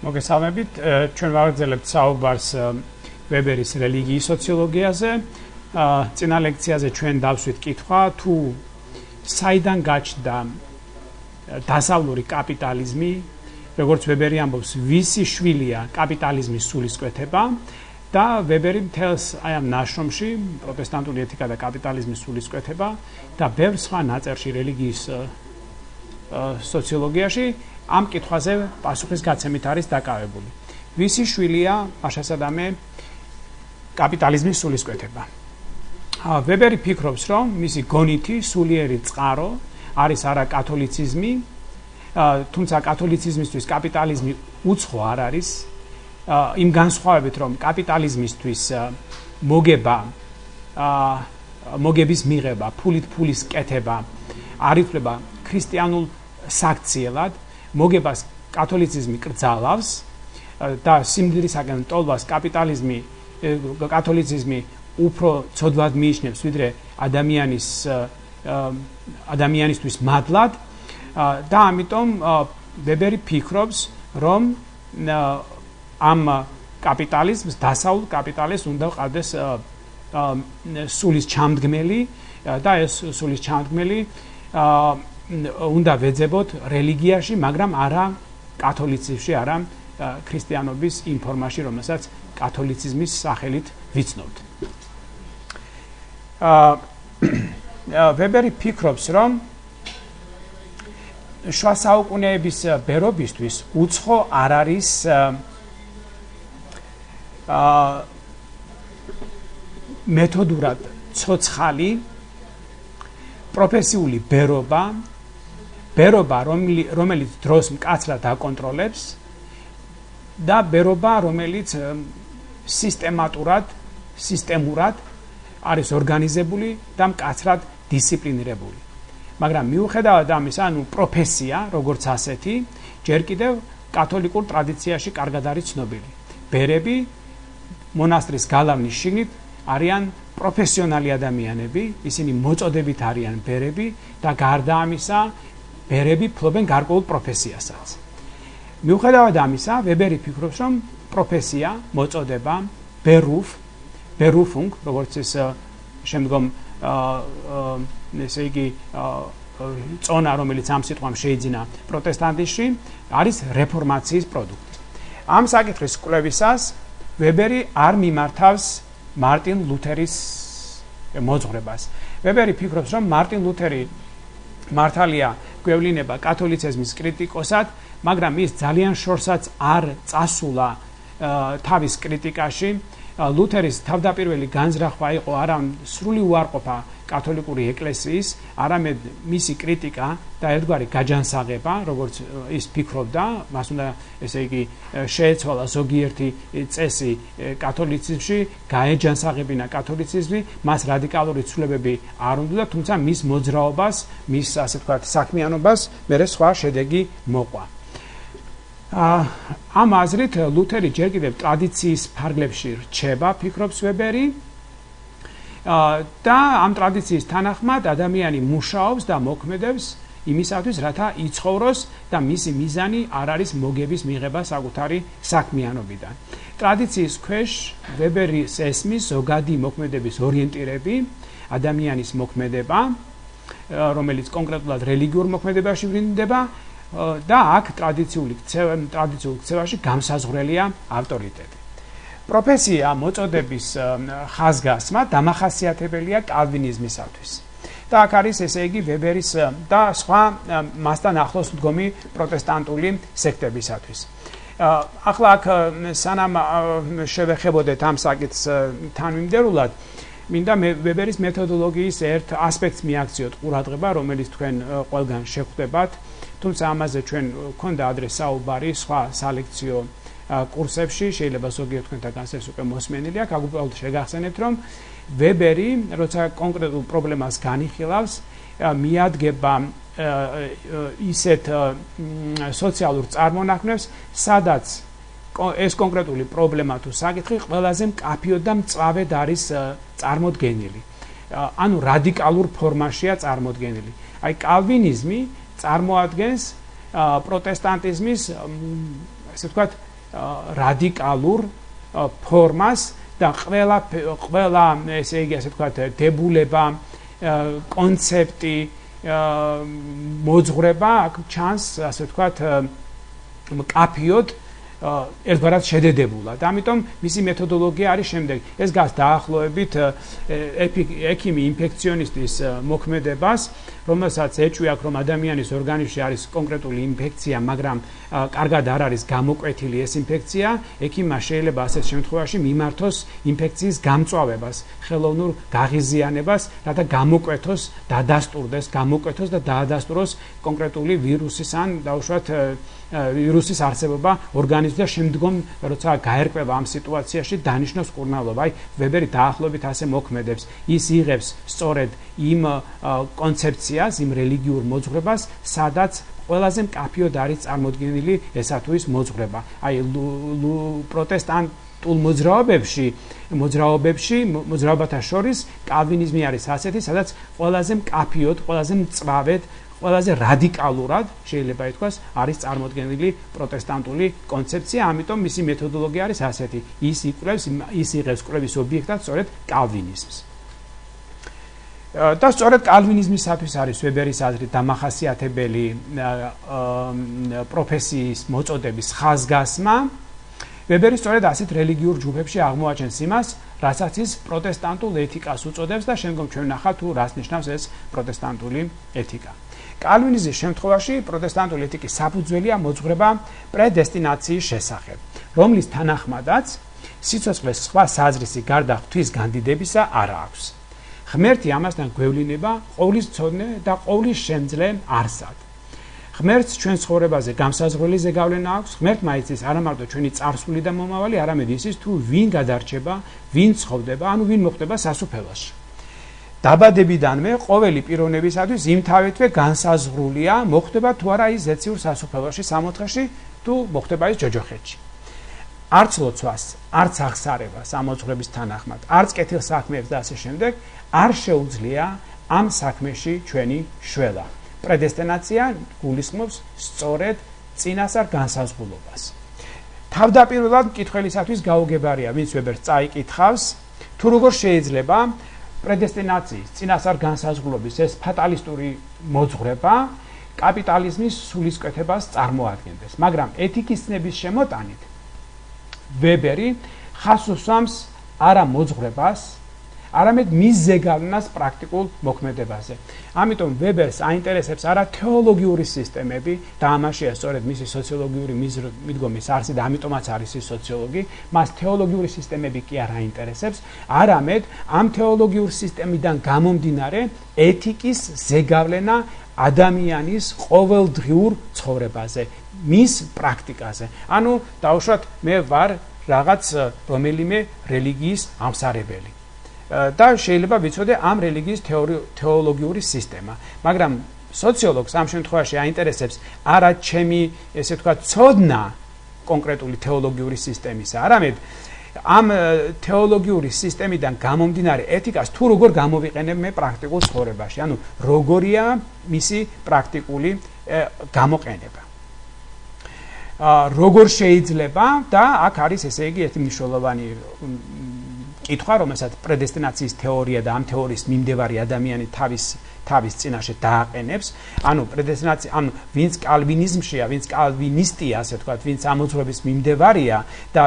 მოგესალმებით, ჩვენ ვაგრძელებთ საუბარს ვებერის რელიგიის სოციოლოგიაზე. წინა ლექციაზე ჩვენ დავსვით კითხვა, თუ საიდან გაჩნდა დასავლური კაპიტალიზმი, როგორც ვებერი ამბობს, ვისი შვილია კაპიტალიზმის სულისკვეთება და ვებერი მთელს აი ამ ნაშრომში პროტესტანტული ეთიკა და კაპიტალიზმის სულისკვეთება და ბევრ სხვა ნაწერში რელიგიის სოციოლოგიაში ამ კითხვაზე პასუხის გაცემით არის დაკავებული. ვისი შვილია მაშასადამე კაპიტალიზმის სულისკვეთება. ვებერი ფიქრობს, რომ მისი გონითი სულიერი წყარო არის არა კათოლიციზმი, თუმცა კათოლიციზმისთვის კაპიტალიზმი უცხო არ არის, იმ განსხვავებით, რომ კაპიტალიზმისთვის მოგების მიღება, ფულით ფულის კეთება არ ითვლება ქრისტიანულ საქციელად, მოგებას კათოლიციზმი კრძალავს და სიმდიდრისაგან ტოლვას კათოლიციზმი უფრო ცოდვად მიიჩნევს, ვიდრე ადამიანისთვის მადლად და ამიტომ ვებერი ფიქრობს, რომ ამ კაპიტალიზმს, დასავლურ კაპიტალიზმს უნდა ყავდეს სულის ჩამდგმელი და ეს სულის ჩამდგმელი უნდა ვეძებოთ რელიგიაში, მაგრამ არა კათოლიციზმში, არა ქრისტიანობის იმ ფორმაში, რომელსაც კათოლიციზმის სახელით ვიცნობთ. ვებერი ფიქრობს, რომ შუა საუკუნეების ბერობისთვის უცხო არ არის მეთოდურად ცოცხალი პროფესიული ბერობა, რომელიც დროს მკაცრად აკონტროლებს და ბერობა, რომელიც სისტემურად არის ორგანიზებული და მკაცრად დისციპლინირებული. მაგრამ მიუხედავად ამისა, პროფესია, როგორც ასეთი, ჯერ კიდევ კათოლიკურ ტრადიციაში კარგად არის ცნობილი. ბერები მონასტრის გალავნის შიგნით არიან პროფესიონალი ადამიანები, ისინი მოწოდებით არიან ბერები და გარდა ამისა, ბერები ფლობენ გარკვეულ პროფესიასაც. მიუხედავად ამისა, ვებერი ფიქრობს, რომ პროფესია, მოწოდება, berufung, როგორც ის შემდგომ ესე იგი წონა, რომელიც ამ სიტყვამ შეიძინა პროტესტანტიზმში, არის რეფორმაციის პროდუქტი. ამ საკითხის კვლევისას ვებერი არ მიმართავს მარტინ ლუთერის მოძღვრებას. ვებერი ფიქრობს, რომ მარტინ ლუთერი მართალია გვევლინება კათოლიციზმის კრიტიკოსად, მაგრამ ის ძალიან შორსაც არ წასულა თავის კრიტიკაში. ლუთერის თავდაპირველი განზრახვა იყო არა სრული უარყოფა კათოლიკური ეკლესიის, არამედ მისი კრიტიკა და ერთგვარი გაჯანსაღება, როგორც ის ფიქრობდა, მას უნდა ესე იგი შეეცვალა ზოგიერთი წესი კათოლიციზმში, გაეჯანსაღებინა კათოლიციზმი, მას რადიკალური ცვლილებები არ უნდა, თუმცა მის მოძრაობას, მის ასე ვთქვათ საქმიანობას მერე სხვა შედეგი მოყვა. ამ აზრით ლუთერი ჯერ კიდევ ტრადიციის ფარგლებში რჩება, ფიქრობს ვებერი, და ამ ტრადიციის თანახმად ადამიანი მუშაობს და მოქმედებს იმისათვის, რათა იცხოვროს და მისი მიზანი არ არის მოგების მიღება საკუთარი საქმიანობიდან. ტრადიციის ქვეშ ვებერის ესმის ზოგადი მოქმედების ორიენტირები, ადამიანის მოქმედება, რომელიც კონკრეტულად რელიგიურ მოქმედებაში ვრინდება, და აქ ტრადიციულ ქცევაში გამსაზღვრელია ავტორიტეტი. პროფესია მოწოდების ხაზგასმა დამახასიათებელია კალვინიზმისათვის. და აქ არის ესე იგი ვებერის და სხვა მასთან ახლოს მდგომი პროტესტანტული სექტებისათვის. ახლა აქ სანამ შევეხებოდეთ ამ საკითხს თანმიმდევრულად, მინდა ვებერის მეთოდოლოგიის ერთ ასპექტს მიაქციოთ ყურადღება, რომელიც თქვენ ყველგან შეხვდებათ. თუმცა ამაზე ჩვენ გვქონდა ადრე საუბარი სხვა სალექციო კურსებში, შეიძლება ზოგიერთ თქვენთაგანს ეს უკვე მოსმენილი აქვს, აქ უბრალოდ შეგახსენებთ, რომ ვებერი, როცა კონკრეტულ პრობლემას განიხილავს, მიადგება ისეთ სოციალურ წარმონაქმნებს, სადაც ეს კონკრეტული პრობლემა თუ საკითხი ყველაზე მკაფიოდ და მწვავედ არის წარმოდგენილი. ანუ რადიკალურ ფორმაშია წარმოდგენილი. აი კალვინიზმი წარმოადგენს პროტესტანტიზმის, ასე ვთქვათ, რადიკალურ ფორმას და ყველა ესე იგი ასე ვთქვათ დებულება, კონცეპტი, მოძღვრება აქ ჩანს ასე ვთქვათ მკაფიოდ ერთგვარად შედედებულად. ამიტომ მისი მეთოდოლოგია არის შემდეგი. ეს გას დაახლოებით ექიმი ინფექციონისტის მოქმედებას, რომელსაც ეჭვი აქვს, რომ ადამიანის ორგანიზმში არის კონკრეტული ინფექცია, მაგრამ კარგად არ არის გამოკვეთილი ეს ინფექცია, ექიმმა შეიძლება ასეთ შემთხვევაში მიმართოს ინფექციის გამწვავებას, ხელოვნურ გაღიზიანებას, რათა გამოკვეთოს, დადასტურდეს, გამოკვეთოს და დაადასტუროს კონკრეტული ვირუსის ან დაუშვათ ვირუსის არსებობა ორგანიზმში და შემდგომ როცა გაერკვევა ამ სიტუაციაში დანიშნოს მკურნალობა. აი ვებერი დაახლოებით ასე მოქმედებს. ის იღებს სწორედ იმ კონცეფციას, იმ რელიგიურ მოძღვრებას, სადაც ყველაზე მკაფიოდ არის წარმოდგენილი ესა თუ ის მოძღვრება. აი პროტესტანტულ მოძრაობათა შორის კალვინიზმი არის ასეთი, სადაც ყველაზე მკაფიოდ, ყველაზე მწვავედ, ყველაზე რადიკალურად შეიძლება ითქვას არის წარმოდგენილი პროტესტანტული კონცეფცია, ამიტომ მისი მეთოდოლოგია არის ასეთი. ის იღებს კვლევის ობიექტად სწორედ კალვინიზმს. და სწორედ კალვინიზმისათვის არის ვებერის აზრით დამახასიათებელი პროფესიის მოწოდების ხაზგასმა. ვებერი სწორედ ასეთ რელიგიურ ჯგუფებში აღმოაჩენს იმას, რასაც ის პროტესტანტულ ეთიკას უწოდებს და შემდგომ ჩვენ ნახავთ თუ რას ნიშნავს ეს პროტესტანტული ეთიკა. კალვინიზმის შემთხვევაში პროტესტანტული ეთიკის საფუძველია მოძღვრება პრედესტინაციის შესახებ, რომლის თანახმადაც სიცოცხლეს სხვა საზრისი გარდა ღვთის განდიდებისა არ აქვს. ღმერთი ამასთან გვევლინება ყოვლის მცოდნე და ყოვლის შემძლე არსად. ღმერთს ჩვენ ცხოვრებაზე გამსაზღვრელი ზეგავლენა აქვს, ღმერთმა იცის არა მარტო ჩვენი წარსული და მომავალი, არამედ იცის თუ ვინ გადარჩება, ვინ ცხოვრდება, ანუ ვინ მოხდება სასუფეველში. დაბადებიდანვე ყოველი პიროვნებისათვის იმთავითვე განსაზღვრულია, მოხდება თუ არა ის ზეციურ სასუფეველში, სამოთხეში, თუ მოხდება ის ჯოჯოხეთში. არც ლოცვას, არც აღსარებას ამ მოძღვრების თანახმად, არც კეთილსაქმეებს და ასე შემდეგ არ შეუძლია ამ საქმეში ჩვენი შველა. პრედესტინაცია გულისხმობს სწორედ წინასწარ განსაზღვრულობას. თავდაპირველად მკითხველისათვის გაუგებარია, ვინც ვებერს წაიკითხავს, თუ როგორ შეიძლება პრედესტინაციის წინასწარ განსაზღვრულობის ეს ფატალისტური მოძღვრება კაპიტალიზმის სულისკვეთებას წარმოადგენდეს. მაგრამ ეთიკის ცნების შემოტანით ვებერი ხაზს უსვამს არა მოძღვრებას, არამედ მის ზეგავლენას პრაქტიკულ მოქმედებაზე. ამიტომ ვებერს აინტერესებს არა თეოლოგიური სისტემები და ამაშია სწორედ მისი სოციოლოგიური მიდგომის არსი და ამიტომაც არის ის სოციოლოგი, მას თეოლოგიური სისტემები კი არ აინტერესებს, არამედ ამ თეოლოგიურ სისტემიდან გამომდინარე ეთიკის ზეგავლენა ადამიანის ყოველდღიურ ცხოვრებაზე, მის პრაქტიკაზე. ანუ დაუშვათ მე ვარ რაღაც რომელიმე რელიგიის ამსარებელი. და შეიძლება ვიცოდე ამ რელიგიის თეოლოგიური სისტემა, მაგრამ სოციოლოგს ამ შემთხვევაში აინტერესებს არა ჩემი, ესე ვთქვათ, ცოდნა კონკრეტული თეოლოგიური სისტემისა, არამედ ამ თეოლოგიური სისტემიდან გამომდინარე ეთიკას თუ როგორ გამოვიყენებ მე პრაქტიკულ ცხოვრებაში, ანუ როგორია მისი პრაქტიკული გამოყენება. როგორ შეიძლება და აქ არის ესე იგი ერთი მნიშვნელოვანი კითხვა, რომელსაც პრედესტინაციის თეორია და ამ თეორიის მიმდევარი ადამიანი თავის წინაშე დააყენებს. ანუ პრედესტინაცია, ანუ ვინც კალვინიზმშია, ვინც კალვინისტია, ასე ვთქვათ, ვინც ამოძღვრების მიმდევარია და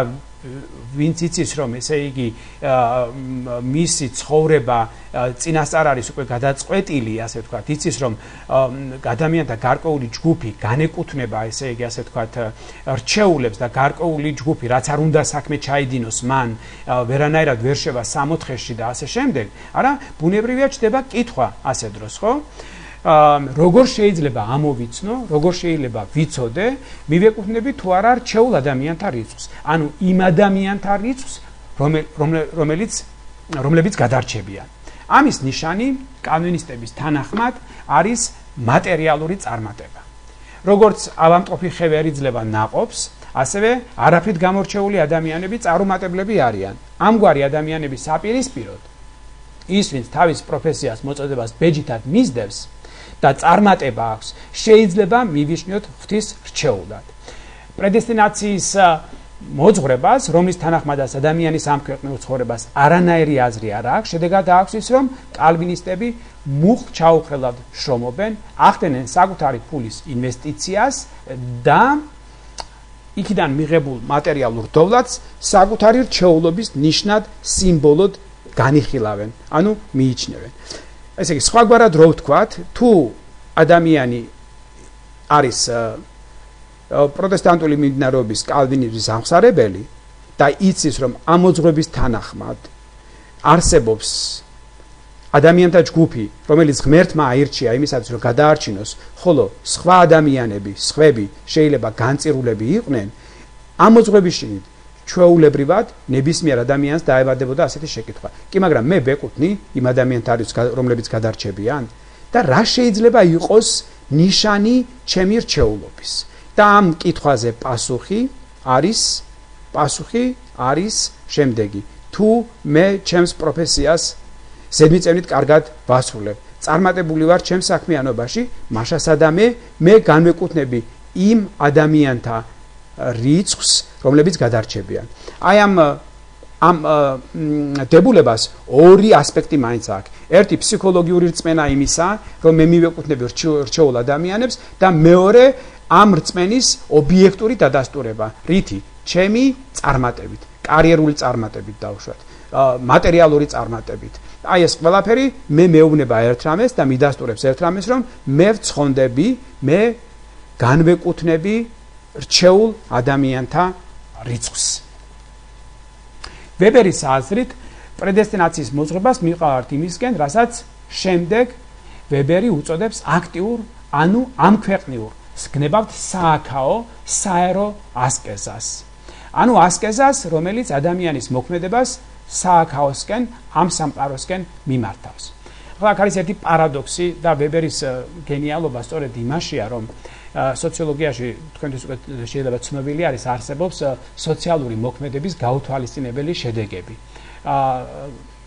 ვინც იცის რომ ესე იგი მისი ცხოვრება წინასწარ არის უკვე გადაწყვეტილი, ასე ვთქვათ, იცის რომ ადამიანთა გარკვეული ჯგუფი განეკუთვნება, ესე იგი ასე ვთქვათ, რჩეულებს და გარკვეული ჯგუფი, რაც არ უნდა საქმე ჩაიდინოს მან, ვერანაირად ვერ შევა სამოთხეში და ასე შემდეგ, არა, ბუნებრივია ჩდება კითხვა ასე დროს, ხო? როგორ შეიძლება ამოვიცნო, როგორ შეიძლება ვიცოდე, მივეკუთვნები თუ არა რჩეულ ადამიანთა რიცხვს, ანუ იმ ადამიანთა რიცხვს, რომლებიც გადარჩებიან. ამის ნიშანი კალვინისტების თანახმად არის მატერიალური წარმატება. როგორც ავამტყოფი ხევი იძლევა ნაყოფს, ასევე არაფრით გამორჩეული ადამიანები წარუმატებლები არიან. ამგვარი ადამიანების საპირისპიროდ ის, ვინც თავის პროფესიას მოწოდებას ბეჯითად მისდევს და წარმატება აქვს, შეიძლება მივიშნიოთ ღვთის რჩეულად. პრედესტინაციის მოძღვრებას, რომლის თანახმადაც ადამიანის ამ ქვეყნიურ ცხოვრებას არანაირი აზრი არ აქვს, შედეგად აქვს ის, რომ კალვინისტები მუხტ ჩაუხრელად შრომობენ, ახდენენ საკუთარი ფულის ინვესტიციას და იქიდან მიღებულ მატერიალურ დოვლათს საკუთარი რჩეულობის ნიშნად, სიმბოლოდ განიხილავენ, ანუ მიიჩნევენ. ესე იგი, სხვაგვარად რო ვთქვათ, თუ ადამიანი არის პროტესტანტული მიმდინარეობის კალვინიზმის ამხსარებელი და იცის, რომ ამ მოძღვრების თანახმად არსებობს ადამიანთა ჯგუფი, რომელიც ღმერთმა აირჩია იმისათვის, რომ გადაარჩინოს, ხოლო სხვა ადამიანები, სხვები შეიძლება განწირულები იყვნენ, ამ მოძღვრების შიგნით ჩვეულებრივად ნებისმიერ ადამიანს დაევადებოდა ასეთი შეკითხვა. კი, მაგრამ მე ვეკუთვნი იმ ადამიანთა რომლებიც გადარჩებიან და რა შეიძლება იყოს ნიშანი ჩემი რჩეულობის? და ამ კითხვაზე პასუხი არის შემდეგი. თუ მე ჩემს პროფესიას ზედმიწევნით კარგად ვასრულებ, წარმატებული ვარ ჩემს საქმიანობაში, მაშასადამე მე განვეკუთვნები იმ ადამიანთა რიცხვს, რომლებიც გადარჩებიან. აი ამ დებულებას ორი ასპექტი მაინც აქვს. ერთი ფსიქოლოგიური რწმენა იმისა, რომ მე მივეკუთვნები რჩეულ ადამიანებს და მეორე ამ რწმენის ობიექტური დადასტურება, რითი ჩემი წარმატებით, კარიერული წარმატებით დავუშვათ, მატერიალური წარმატებით. აი ეს ყველაფერი მე მეუბნება ერთ რამეს და მიდასტურებს ერთ რამეს, რომ მე ვცხონდები, მე განვეკუთვნები რჩეულ ადამიანთა რიცხვს. ვებერის აზრით, პრედესტინაციის მოძღვრებას მივყავართ იმისკენ, რასაც შემდეგ ვებერი უწოდებს აქტიურ, ანუ ამქვეყნიურ, გნებავთ სააქაო, საერო ასკეზას. ანუ ასკეზას, რომელიც ადამიანის მოქმედებას სააქაოსკენ, ამ სამყაროსკენ მიმართავს. ახლა აქ არის ერთი პარადოქსი და ვებერის გენიალობა სწორედ იმაშია, რომ სოციოლოგიაში თქვენთვის უკვე შეიძლება ცნობილი არის, არსებობს სოციალური მოქმედების გაუთვალისწინებელი შედეგები.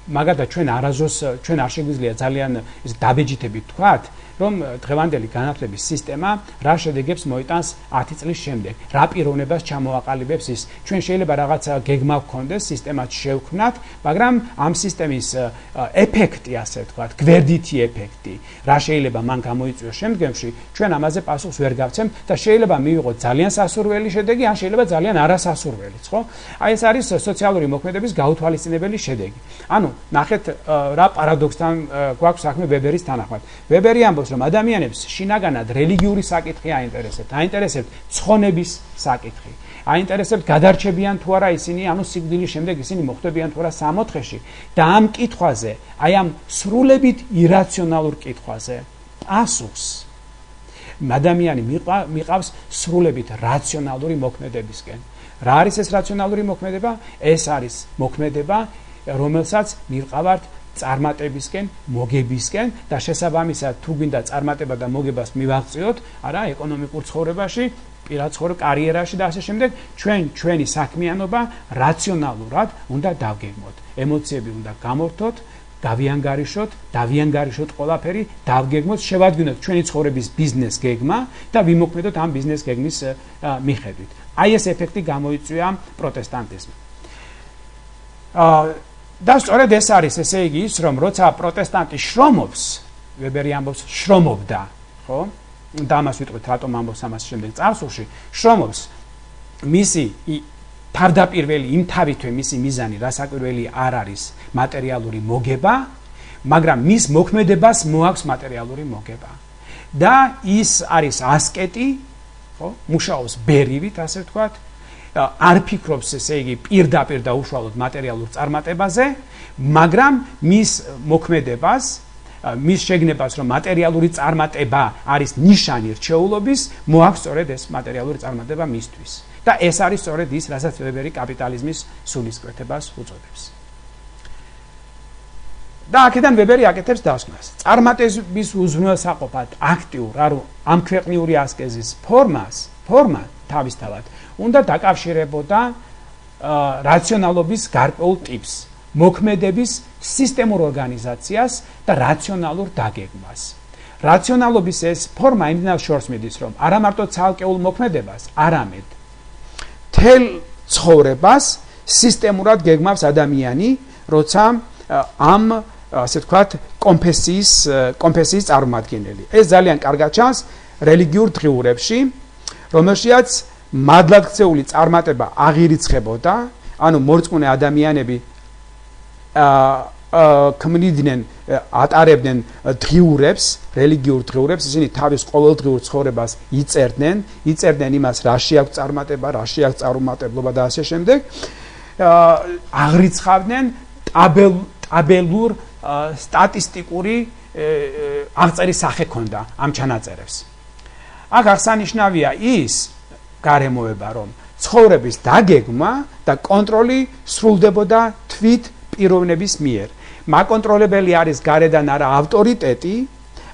მაგალითად ჩვენ არაზოს ჩვენ არ შეგვიძლია ძალიან დაბეჯითებით ვთქვათ, რომ დღევანდელი განათლების სისტემა რა შედეგებს მოიტანს 10 წლის შემდეგ, რა პიროვნებას ჩამოაყალიბებს ის. ჩვენ შეიძლება რაღაცა გეგმა გვქონდეს, სისტემაც შევქმნათ, მაგრამ ამ სისტემის ეფექტი, ასე ვთქვათ, გვერდითი ეფექტი, რა შეიძლება მან გამოიწვიოს შემდგომში, ჩვენ ამაზე პასუხს ვერ გავცემთ და შეიძლება მივიღოთ ძალიან სასურველი შედეგი, ან შეიძლება ძალიან არასასურველიც, ხო? აი ეს არის სოციალური მოქმედების გაუთვალისწინებელი შედეგი. ანუ ნახეთ რა პარადოქსთან გვაქვს საქმე ვებერის თანახმად. ვებერი ამბობს, რომ ადამიანებს შინაგანად რელიგიური საკითხი აინტერესებთ, აინტერესებთ ცხონების საკითხი, აინტერესებთ გადარჩებიან თუ არა ისინი, ანუ სიკვდილის შემდეგ ისინი მოხვდებიან თუ არა სამოთხეში და ამ კითხვაზე, აი ამ სრულებით ირაციონალურ კითხვაზე პასუხს ადამიანი მიყავს სრულებით რაციონალური მოქმედებისკენ. რა არის ეს რაციონალური მოქმედება? ეს არის მოქმედება, რომელსაც მივყავართ წარმატებისკენ, მოგებისკენ და შესაბამისად თუ გვინდა წარმატება და მოგებას მივაღწიოთ, არა, ეკონომიკურ ცხოვრებაში, პირად ცხოვრებაში, კარიერაში და ასე შემდეგ, ჩვენი საქმიანობა რაციონალურად უნდა დავგეგმოთ. ემოციები უნდა გამორთოთ, დავიანგარიშოთ ყველაფერი, დავგეგმოთ, შევადგინოთ ჩვენი ცხოვრების ბიზნეს გეგმა და ვიმოქმედოთ ამ ბიზნეს გეგმის მიხედვით. აი ეს ეფექტი გამოიწვია პროტესტანტიზმმა. და სწორედ ეს არის, ესე იგი ის, რომ როცა პროტესტანტი შრომობს, ვებერი ამბობს შრომობდა, ხო? და ამას ვიტყვით, რატომ ამბობს ამას შემდეგ წარსულში, შრომობს, მისი თავდაპირველი იმთავითვე მისი მიზანი რასაკვირველი არ არის მატერიალური მოგება, მაგრამ მის მოქმედებას მოაქვს მატერიალური მოგება. და ის არის ასკეტი, ხო? მუშაობს ბერივით, ასე ვთქვათ, არ ფიქრობს, ესე იგი, პირდაპირ და უშუალოდ მატერიალურ წარმატებაზე, მაგრამ მის მოქმედებას, მის შეგნებას, რომ მატერიალური წარმატება არის ნიშანი რჩეულობის, მოაქვს სწორედ ეს მატერიალური წარმატება მისთვის. და ეს არის სწორედ ის, რასაც ვებერი კაპიტალიზმის სულისკვეთებას უწოდებს. და აქედან ვებერი აკეთებს დასკვნას. წარმატების უზრუნველსაყოფად აქტიურ, ამქვეყნიური ასკეზის ფორმა თავისთავად უნდა დაკავშირებოდა რაციონალობის გარკვეულ ტიპს, მოქმედების სისტემურ ორგანიზაციას და რაციონალურ დაგეგმვას. რაციონალობის ეს ფორმა იმდენად შორს მიდის, რომ არა მარტო ცალკეულ მოქმედებას, არამედ მთელ ცხოვრებას სისტემურად გეგმავს ადამიანი, როცა ამ ასე ვთქვათ, კონფესიის წარმომადგენელი. ეს ძალიან კარგად ჩანს რელიგიურ დღიურებში, რომელშიც მადლადქცეული წარმატება აღირიცხებოდა, ანუ მორწმუნე ადამიანები ქმნიდნენ, ატარებდნენ დღიურებს, რელიგიურ დღიურებს, ისინი თავის ყოველდღიურ ცხოვრებას იწერდნენ იმას, რაში აქვს წარმატება, რაში აქვს წარუმატებლობა და ასე შემდეგ. აღრიცხავდნენ ტაბელურ სტატისტიკური აღწერის სახე ქონდა ამ ჩანაწერებს. აქ აღსანიშნავია ის გარემოება, რომ ცხოვრების დაგეგმა და კონტროლი სრულდებოდა თვით პიროვნების მიერ. მაკონტროლებელი არის გარედან არა ავტორიტეტი,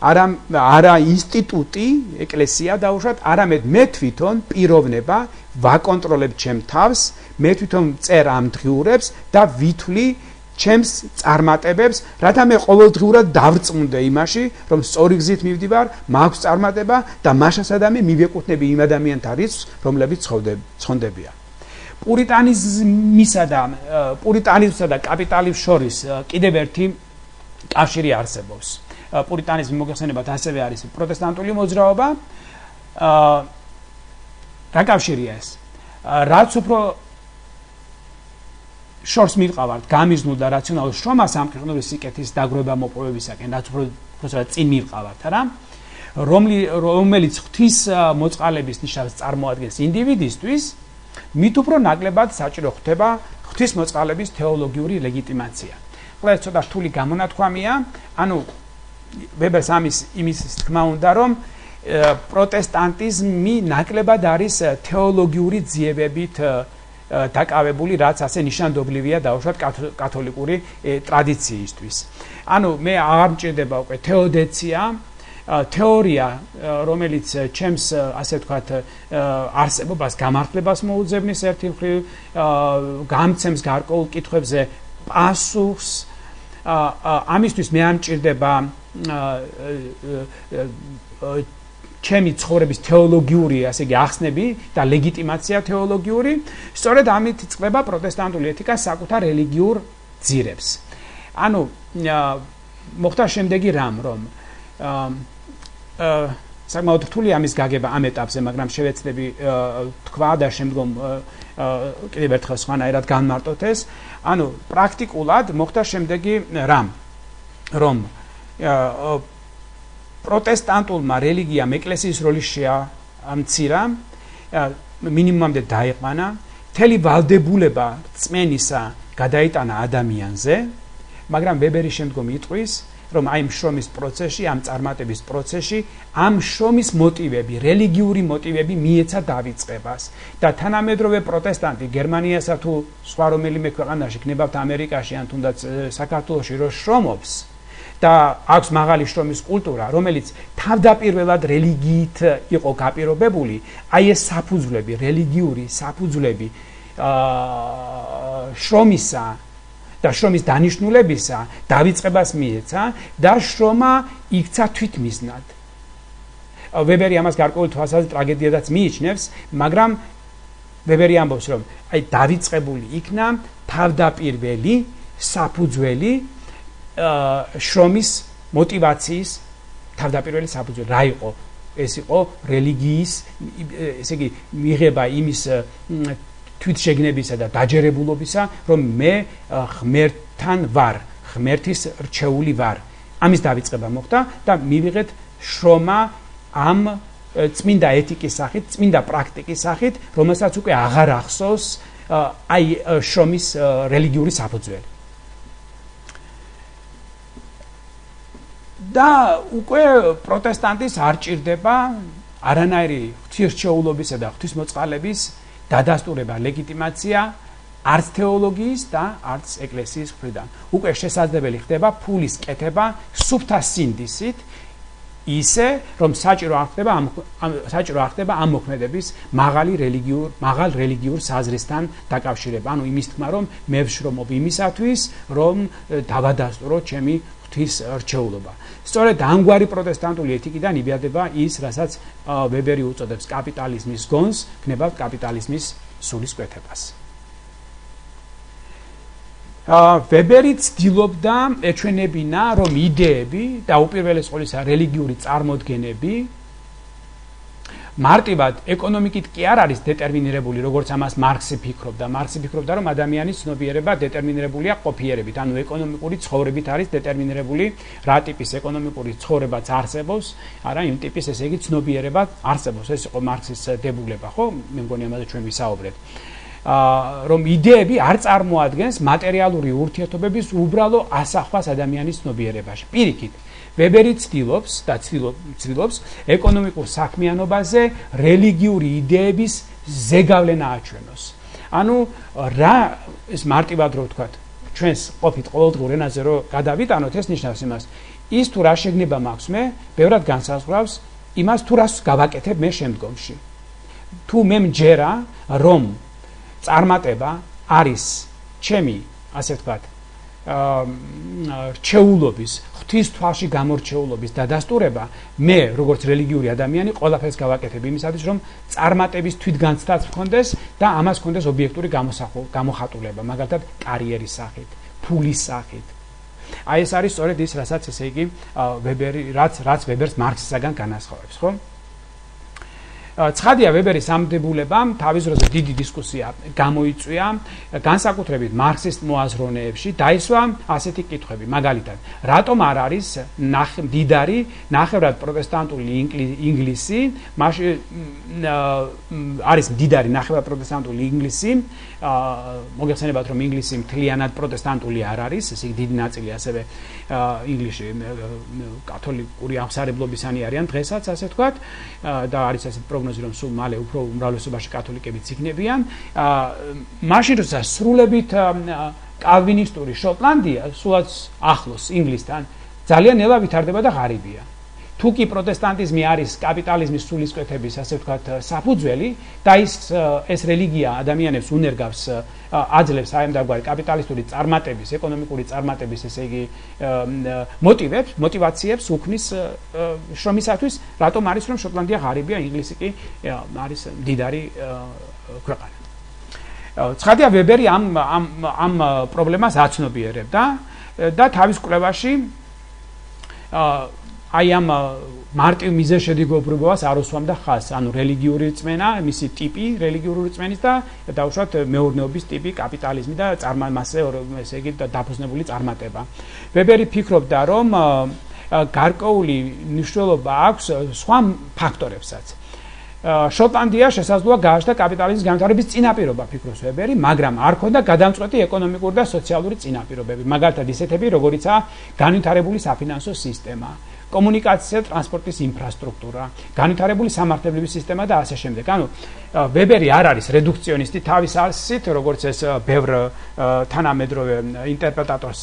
არა ინსტიტუტი, ეკლესია დაუშვათ, არამედ მე თვითონ პიროვნება ვაკონტროლებ ჩემ თავს, მე თვითონ წერ ამ დღიურებს და ვითვლი ჩემს წარმატებებს, რათა მე ყოველდღურად დავრწმუნდე იმაში, რომ სწორი გზით მივდივარ, მაქვს წარმატება და მაშასადამე მივეკუთვნები იმ ადამიანთა რიცხვს, რომლებიც ცხონდებიან. პურიტანიზმისა და კაპიტალიზმის შორის კიდევ ერთი კავშირი არსებობს. პურიტანიზმი მოგეხსენებათ ასევე არის პროტესტანტული მოძრაობა. რა კავშირია ეს? რაც უფრო შორს მივყავართ გამიზნულ და რაციონალურ შრომას სამყაროების სიკეთის დაგროვა მოპოვებისაკენ, რაც უფრო წინ მივყავართ, არა? რომელიც ღვთის მოწყალების ნიშნავს წარმოადგენს ინდივიდისთვის, მით უფრო ნაკლებად საჭირო ხდება ღვთის მოწყალების თეოლოგიური ლეგიტიმაცია. ყველა ეს ცოტა რთული გამონათქვამია, ანუ ვებერს იმის თქმა უნდა, რომ პროტესტანტიზმი ნაკლებად არის თეოლოგიური ძიებებით დაკავებული, რაც ასე ნიშანდობლივია დაუშვათ კათოლიკური ტრადიციისთვის. ანუ მე აღარ მჭირდება უკვე თეოდეცია, თეორია, რომელიც ჩემს ასე ვთქვათ არსებობას გამართლებას მოუძებნის ერთი მხრივ, გამცემს გარკვეულ კითხვებზე პასუხს, ამისთვის მე არ მჭირდება ჩემი ცხოვრების თეოლოგიური, ასე იგი, ახსნები და ლეგიტიმაცია თეოლოგიური, სწორედ ამით წყდება პროტესტანტული ეთიკა საკუთარ რელიგიურ ძირებს. ანუ მოხდა შემდეგი რამ, რომ საკმაოდ რთული ამის გაგება ამ ეტაპზე, მაგრამ შევეცდები თქვა და შემდგომ კიდევ ერთხელ სხვანაირად განმარტოთ ეს. ანუ პრაქტიკულად მოხდა შემდეგი რამ, რომ პროტესტანტულმა რელიგიამ ეკლესიის როლი შეამცირა, მინიმუმამდე დაიყვანა, მთელი ვალდებულება რწმენისა გადაიტანა ადამიანზე, მაგრამ ვებერი შემდგომ იტყვის, რომ აი შრომის პროცესში, ამ წარმატების პროცესში, ამ შრომის მოტივები, რელიგიური მოტივები მიეცა დავიწყებას და თანამედროვე პროტესტანტი გერმანიასა თუ სხვა რომელიმე ქვეყანაში, გნებავთ ამერიკაში ან თუნდაც საქართველოში რო შრომობს და აქვს მაღალი შრომის კულტურა, რომელიც თავდაპირველად რელიგიით იყო გაპირობებული, აი ეს საფუძვლები, რელიგიური საფუძვლები შრომისა და შრომის დანიშნულებისა დავიწყებას მიეცა და შრომა იქცა თვითმიზნად. ვებერი ამას გარკვეული თვალსაზრისით ტრაგედიადაც მიიჩნევს, მაგრამ ვებერი ამბობს, რომ აი დავიწყებული იქნა თავდაპირველი საფუძველი შრომის მოტივაციის თავდაპირველი საფუძველი. რა იყო? ეს იყო რელიგიის, ესე იგი, მიღება იმის თვითშეგნებისა და დაჯერებულობისა, რომ მე ღმერთთან ვარ, ღმერთის რჩეული ვარ. ამის დავიწყება მოხდა და მივიღეთ შრომა ამ წმინდა ეთიკის სახით, წმინდა პრაქტიკის სახით, რომელსაც უკვე აღარ ახსოვს აი შრომის რელიგიური საფუძველი. და უკვე პროტესტანტის არ ჭირდება არანაირი ღვთისმოწყალებისა და ღვთისმოწყალების დადასტურება, ლეგიტიმაცია არც თეოლოგიის და არც ეკლესიის მხრიდან. უკვე შესაძლებელი ხდება ფულის კეთება სუფთა სინდისით, ისე რომ საჭირო არ ხდება ამ მოქმედების მაღალ რელიგიურ საზრისთან დაკავშირება. ანუ იმის თქმა, რომ მე ვშრომობ იმისათვის, რომ დავადასტურო ჩემი ღვთის რჩეულობა. სწორედ ამგვარი პროტესტანტული ეთიკიდან იბადება ის, რასაც ვებერი უწოდებს კაპიტალიზმის გონს, გნებავთ კაპიტალიზმის სულისკვეთებას. ვებერი ცდილობდა ეჩვენებინა, რომ იდეები და უპირველეს ყოვლისა რელიგიური წარმოდგენები მარტივად ეკონომიკით კი არ არის დეტერმინირებული, როგორც ამას მარქსი ფიქრობდა. მარქსი ფიქრობდა, რომ ადამიანის ცნობიერება დეტერმინირებულია ყოფიერებით, ანუ ეკონომიკური ცხოვრებით არის დეტერმინირებული, რა ტიპის ეკონომიკური ცხოვრებაც არსებობს, არა იმ ტიპის, ესე იგი, ცნობიერება არსებობს. ეს იყო მარქსის დებულება, ხო? მე მგონი ამაზე ჩვენ ვისაუბრეთ. რომ იდეები არ წარმოადგენს მატერიალური ურთიერთობების უბრალო ასახვას ადამიანის ცნობიერებაში. პირიქით, ვებერი ცდილობს ეკონომიკურ საქმიანობაზე რელიგიური იდეების ზეგავლენა აჩვენოს. ანუ რა ეს მარტივად რო ვთქვათ, ჩვენს ყოფით ყოველდღიურ ენაზე რო გადავიტანოთ, ეს ნიშნავს იმას, ის თუ რა შეგნება მაქვს მე, ბევრად განსაზღვრავს იმას თუ რას გავაკეთებ მე შემდგომში. თუ მე მჯერა, რომ წარმატება არის ჩემი, ასე ვთქვათ, რჩეულობის, ღვთის თვალში გამორჩეულობის დადასტურება, მე როგორც რელიგიური ადამიანი ყველაფერს გავაკეთებ იმისათვის, რომ წარმატების თვითგანცდაც მქონდეს და ამას მქონდეს ობიექტური გამოხატულება, მაგალითად კარიერის სახით, ფულის სახით. აი ეს არის სწორედ ის, რასაც ესე იგი ვებერი, რაც ვებერს მარქსისაგან განასხვავებს, ხო? ცხადია ვებერის ამ დებულებამ თავის დროზე დიდი დისკუსია გამოიწვია, განსაკუთრებით მარქსისტ მოაზროვნეებში დაისვა ასეთი კითხვები, მაგალითად, რატომ არ არის მდიდარი ნახევრად პროტესტანტული ინგლისი, არის მდიდარი ნახევრად პროტესტანტული ინგლისი, მოგეხსენებათ, რომ ინგლისი მთლიანად პროტესტანტული არ არის, ესე იგი დიდი ნაწილი ასევე ინგლისში კათოლიკური აღმსარებლობისანი არიან დღესაც, ასე ვთქვათ, და არის ასეთი პროგნოზი, რომ სულ მალე უფრო უმრავლესობაში კათოლიკებიც იქნებიან. მაშინ როცა სრულებით კალვინისტური შოტლანდია, სულაც ახლოს ინგლისთან, ძალიან ნელა ვითარდება და ღარიბია. თუ კი პროტესტანტიზმი არის კაპიტალიზმის სულისკვეთების, ასე ვთქვათ, საფუძველი და ეს რელიგია ადამიანებს უნერგავს, აძლევს აი ამ დაგვარი კაპიტალისტური წარმატების, ეკონომიკური წარმატების, ესე იგი, мотивაციებს უქმნის შრომისათვის, რატომ არის რომ შოტლანდია ღარიბია, ინგლისი კი არის მდიდარი ქვეყანა. ცხადია ვებერი ამ პრობლემას აცნობიერებდა და თავის კვლევაში აი ამ მარტივ მიზეშედეგობრივობას არ უსვამდა ხაზს, ანუ რელიგიური რწმენა, მისი ტიპი რელიგიური რწმენის და დაუშვათ მეურნეობის ტიპი, კაპიტალიზმი და მასე, ესე იგი, დაფუძნებული წარმატება. ვებერი ფიქრობდა, რომ გარკვეული მნიშვნელობა აქვს სხვა ფაქტორებსაც. შოტლანდია შესაძლოა გააჩნდა კაპიტალიზმის განვითარების წინაპირობა, ფიქრობს ვებერი, მაგრამ არ ქონდა გადამწყვეტი ეკონომიკური და სოციალური წინაპირობები, მაგალითად ისეთები, როგორიცაა განვითარებული საფინანსო სისტემა, კომუნიკაცია, ტრანსპორტის ინფრასტრუქტურა, განვითარებული სამართლებრივი სისტემა და ასე შემდეგ. ანუ ვებერი არ არის რედუქციონისტი თავის არსით, როგორც ეს ბევრ თანამედროვე ინტერპრეტატორს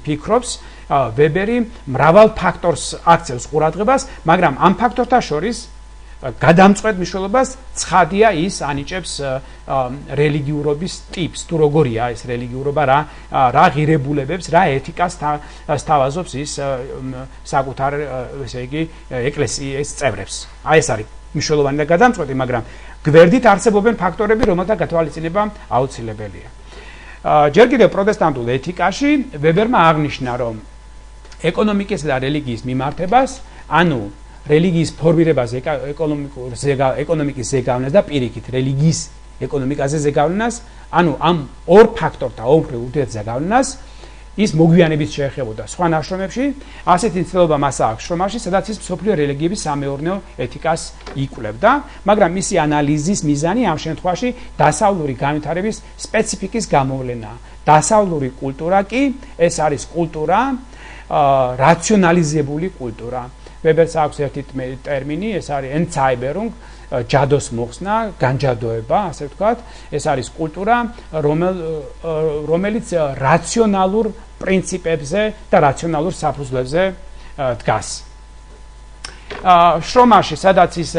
ფიქრობს, ვებერი მრავალ ფაქტორს აქცევს ყურადღებას, მაგრამ ამ ფაქტორთა შორის გადამწყვეტ მნიშვნელობას ცხადია ის ანიჭებს რელიგიურობის ტიპს, თუ როგორია ეს რელიგიურობა, რა ღირებულებებს, რა ეთიკას სთავაზობს ის საკუთარ, ესე იგი, ეკლესიის წევრებს. აი ეს არის მნიშვნელოვანი და გადამწყვეტი, მაგრამ გვერდით არსებობენ ფაქტორები, რომელთა გათვალისწინება აუცილებელია. ჯერ კიდევ პროტესტანტულ ეთიკაში ვებერმა აღნიშნა, რომ ეკონომიკის და რელიგიის მიმართებას, ანუ რელიგიის ფორმირებას, ეკონომიკის ზეგავლენას და პირიქით რელიგიის ეკონომიკაზე ზეგავლენას, ანუ ამ ორ ფაქტორთა ორფრე ურთიერთზეგავლენას ის მოგვიანებით შეეხებოდა სხვა ნაშრომებში, ასეთი ცდილობა მას აქვს შრომაში, სადაც ის მსოფლიო რელიგიების სამეურნეო ეთიკას იკვლევდა, მაგრამ მისი ანალიზის მიზანი ამ შემთხვევაში დასავლური განვითარების სპეციფიკის გამოვლენაა. დასავლური კულტურა კი ეს არის კულტურა, რაციონალიზებული კულტურა. ვებერს აქვს ერთი ტერმინი, ეს არის Entzauberung, ჯადოს მოხსნა, განჯადოება, ასე ვთქვათ. ეს არის კულტურა, რომელიც რაციონალურ პრინციპებზე და რაციონალურ საფუძვლებზე დგას. შრომაში, სადაც ის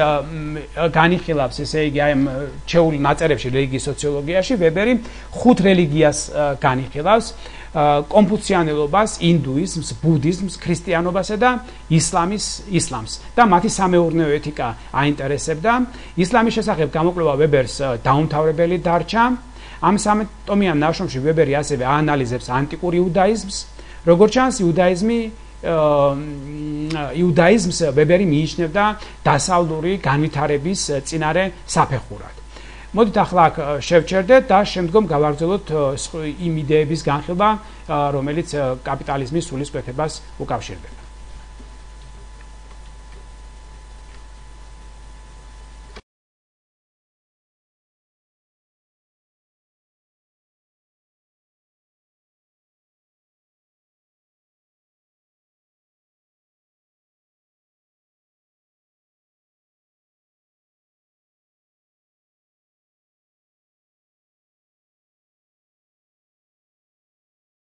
განიხილავს, ესე იგი, აი ამ ჩეულ ნაწერებში რელიგიის სოციოლოგიაში, ვებერი 5 რელიგიას განიხილავს. კონფუციანელობას, ინდუიზმს, ბუდიზმს, ქრისტიანობასა და ისლამს და მათი სამეურნეო ეთიკა აინტერესებდა. ისლამის შესახებ გამოკვლევა ვებერს დაუმთავრებელი დარჩა. ამ სამეტომიან ნაშრომში ვებერი ასევე აანალიზებს ანტიკურ იუდაიზმს, როგორც ჩანს იუდაიზმს ვებერი მიიჩნევდა დასავლური განვითარების წინარე საფეხურად. მოდით ახლა აქ შევჩერდეთ და შემდგომ გავაგრძელოთ იმ იდეების განხილვა, რომელიც კაპიტალიზმის სულისკვეთებას უკავშირდება.